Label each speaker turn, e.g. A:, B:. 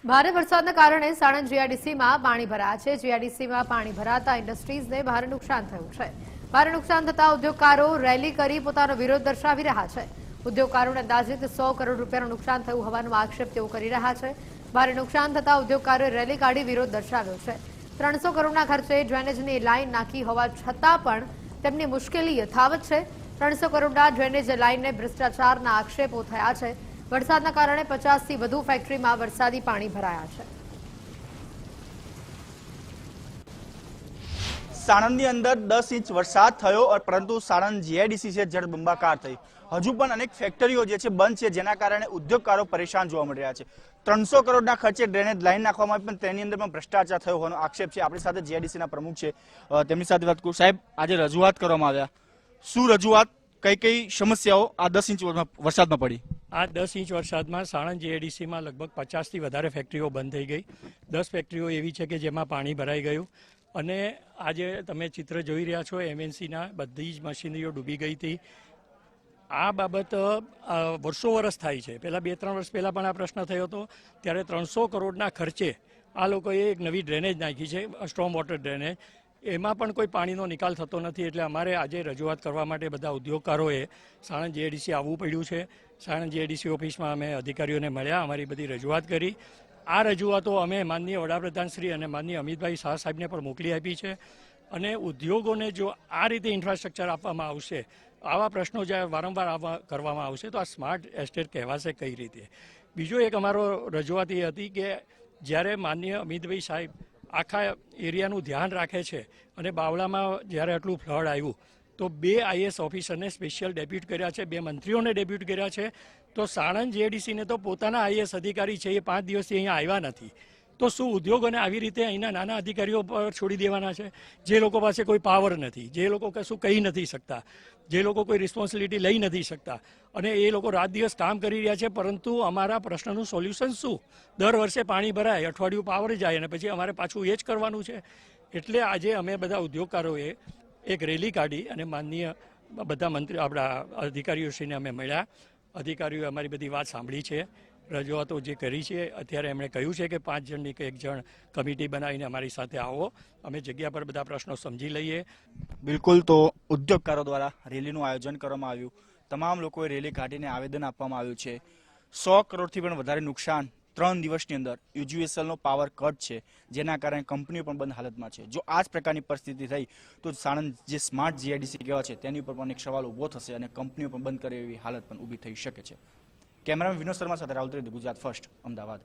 A: ભારે વરસાદના કારણે સાણંદ જીઆઈડીસીમાં પાણી ભરાયા છે। જીઆઈડીસીમાં પાણી ભરાતા ઇન્ડસ્ટ્રીઝને ભારે નુકસાન થયું છે। ભારે નુકસાન થતા ઉદ્યોગકારો રેલી કરી પોતાનો વિરોધ દર્શાવી રહ્યા છે। ઉદ્યોગકારોને અંદાજિત 100 કરોડ રૂપિયાનું નુકસાન થયું હોવાનો આક્ષેપ તેઓ કરી રહ્યા છે। ભારે નુકસાન થતા ઉદ્યોગકારોએ રેલી કાઢી વિરોધ દર્શાવ્યો છે। 300 કરોડના ખર્ચે ડ્રેનેજની લાઇન નાખી હોવા છતાં પણ તેમની મુશ્કેલી યથાવત છે। 300 કરોડના ડ્રેનેજ લાઇનને ભ્રષ્ટાચારના આક્ષેપો થયા છે। વરસાદના કારણે 50થી વધુ ફેક્ટરીમાં વરસાદી પાણી ભરાયા છે।
B: સાણંદની અંદર 10 ઇંચ વરસાદ થયો પરંતુ સાણંદ જીઆઈડીસી છે જળબંબાકાર થઈ। હજુ પણ અનેક ફેક્ટરીઓ જે છે બંધ છે, જેના કારણે ઉદ્યોગકારો પરેશાન જોવા મળી રહ્યા છે। 300 કરોડના ખર્ચે ડ્રેનેજ લાઇન નાખવામાં આવી પણ તેની અંદર પણ ભ્રષ્ટાચાર થયો હોવાનો આક્ષેપ છે। આપણી સાથે જીઆઈડીસીના પ્રમુખ છે, તેમની સાથે વાત કરું। સાહેબ, આજે રજૂઆત કરવામાં આવ્યા, શું રજૂઆત, કઈ કઈ સમસ્યાઓ આ 10 ઇંચ વરસાદમાં પડી?
C: આ 10 ઇંચ વરસાદમાં સાણંદ જીઆઈડીસીમાં લગભગ 50થી વધારે ફેક્ટરીઓ બંધ થઈ ગઈ। 10 ફેક્ટરીઓ એવી છે કે જેમાં પાણી ભરાઈ ગયું અને આજે તમે ચિત્ર જોઈ રહ્યા છો, એમએનસીના બધી જ મશીનરીઓ ડૂબી ગઈ હતી। આ બાબત વર્ષો થાય છે। પહેલાં 2-3 વર્ષ પહેલાં પણ આ પ્રશ્ન થયો હતો, ત્યારે 300 કરોડના ખર્ચે આ લોકોએ એક નવી ડ્રેનેજ નાખી છે, સ્ટ્રોમ વોટર ડ્રેનેજ। એમાં પણ કોઈ પાણીનો નિકાલ થતો નથી, એટલે અમારે આજે રજૂઆત કરવા માટે બધા ઉદ્યોગકારોએ સાણંદ જીઆઈડીસી આવવું પડ્યું છે। સાણંદ જીઆઈડીસી ઓફિસમાં અમે અધિકારીઓને મળ્યા, અમારી બધી રજૂઆત કરી। આ રજૂઆતો અમે માનનીય વડાપ્રધાન શ્રી અને માનનીય અમિતભાઈ શાહ સાહેબને પણ મોકલી આપી છે। અને ઉદ્યોગોને જો આ રીતે ઇન્ફ્રાસ્ટ્રક્ચર આપવામાં આવશે, આવા પ્રશ્નો જ્યારે વારંવાર કરવામાં આવશે તો આ સ્માર્ટ એસ્ટેટ કહેવાશે કઈ રીતે? બીજો એક અમારો રજૂઆત એ હતી કે જ્યારે માનનીય અમિતભાઈ સાહેબ આખા એરિયાનું ધ્યાન રાખે છે અને બાવળામાં જ્યારે આટલું ફ્લડ આવ્યું તો 2 આઈએએસ ઓફિસરને સ્પેશિયલ ડેપ્યુટ કર્યા છે, 2 મંત્રીઓને ડેપ્યુટ કર્યા છે। તો સાણંદ જીઆઈડીસીને તો પોતાના આઈએએસ અધિકારી છે, એ 5 દિવસથી અહીંયા આવ્યા નથી। તો શું ઉદ્યોગોને આવી રીતે અહીંના નાના અધિકારીઓ પર છોડી દેવાના છે, જે લોકો પાસે કોઈ પાવર નથી, જે લોકો કશું કહી નથી શકતા, જે લોકો કોઈ રિસ્પોન્સિબિલિટી લઈ નથી શકતા, અને એ લોકો રાત દિવસ કામ કરી રહ્યા છે, પરંતુ અમારા પ્રશ્નનું સોલ્યુશન શું? દર વર્ષે પાણી ભરાય, અઠવાડિયું પાવર જાય અને પછી અમારે પાછું એ જ કરવાનું છે। એટલે આજે અમે બધા ઉદ્યોગકારોએ એક રેલી કાઢી અને માનનીય બધા મંત્રી આપણા અધિકારીઓશ્રીને અમે મળ્યા। અધિકારીઓએ અમારી બધી વાત સાંભળી છે, રજૂઆતો જે કરી છે। અત્યારે એમણે કહ્યું છે કે 5 જણની કે 1 જણ કમિટી બનાવીને અમારી સાથે આવો, અમે જગ્યા પર બધા પ્રશ્નો સમજી લઈએ।
B: બિલકુલ, તો ઉદ્યોગકારો દ્વારા રેલીનું આયોજન કરવામાં આવ્યું। તમામ લોકોએ રેલી કાઢીને આવેદન આપવામાં આવ્યું છે। 100 કરોડથી પણ વધારે નુકસાન 3 દિવસની અંદર। યુજીવીએસએલનો પાવર કટ છે, જેના કારણે કંપનીઓ પણ બંધ હાલતમાં છે। જો આ જ પ્રકારની પરિસ્થિતિ થઈ તો સાણંદ જે સ્માર્ટ જીઆઈડીસી કહેવાય છે તેની ઉપર પણ એક સવાલ ઊભો થશે અને કંપનીઓ પણ બંધ કરે એવી હાલત પણ ઊભી થઈ શકે છે। કેમેરામેન વિનોદ શર્મા સાથે રાહુલ ત્રિવેદી, ગુજરાત ફર્સ્ટ, અમદાવાદ।